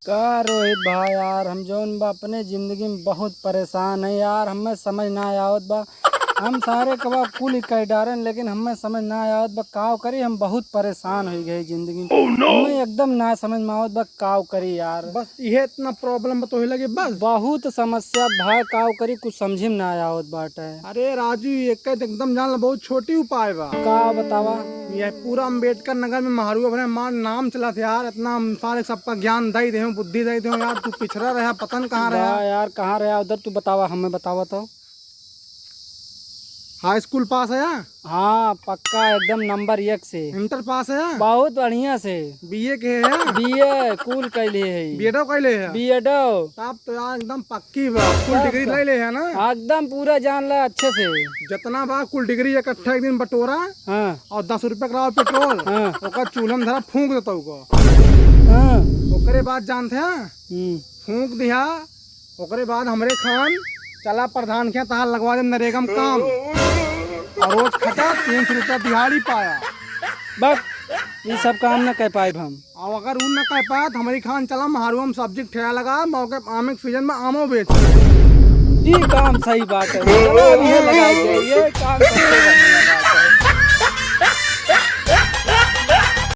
का रोहित भाई यार, हम जौन बा अपने जिंदगी में बहुत परेशान है यार। हमें समझ ना आवत बा, हम सारे कबा कुल कह डारन, लेकिन हमें समझ ना आवत बा काव करी। हम बहुत परेशान हो गए जिंदगी में। हमें एकदम ना समझ में आवत बा काव करी यार। बस ये इतना प्रॉब्लम तो लगे बस। बहुत समस्या भाई, काव करी कुछ समझी में ना आवत बाटे। अरे राजू, एक एकदम जान ला, बहुत छोटी उपाय बा। का बतावा। ये पूरा अम्बेडकर नगर में महारू अपने मार नाम चला था यार। इतना हम सारे सबका ज्ञान दे दे, बुद्धि दे दे यार। तू पिछड़ा रहा, पतन कहाँ रहा वाह यार, कहाँ रहा उधर, तू बतावा, हमें बतावा तो। हाई स्कूल पास है? हाँ पक्का, एकदम नंबर 1 से। इंटर पास है? बहुत बढ़िया से। बीए के है? बीए कुल कैले है। बीएडो कैले है? बीएडो। तब तो यार एकदम पक्की बा, कुल डिग्री ले ले है ना? एकदम पूरा जान ला अच्छे से। जितना बा कुल डिग्री इकट्ठा एक दिन बटोरा। हाँ और 10 रुपए कराओ पेट्रोल। हाँ ओकर चूल्हा में धरा फूंक देता को। हाँ। ओकरे बाद जानते हैं, फूंक दिया। ओकरे बाद हमरे खान चला प्रधान के तहार लगवा दे नरेगा में काम। और रोज खटा 300 रुपया दिहाड़ी पाया। बस ये सब काम न कर पाए हम। और अगर उन न कह पाया तो हमारी खान चला महारू हम सब्जी ठेला लगा, मौके आम के सीजन में आमो बेच। ये काम सही बात है, चलो अब ये लगाई गई, ये काम सबसे बढ़िया।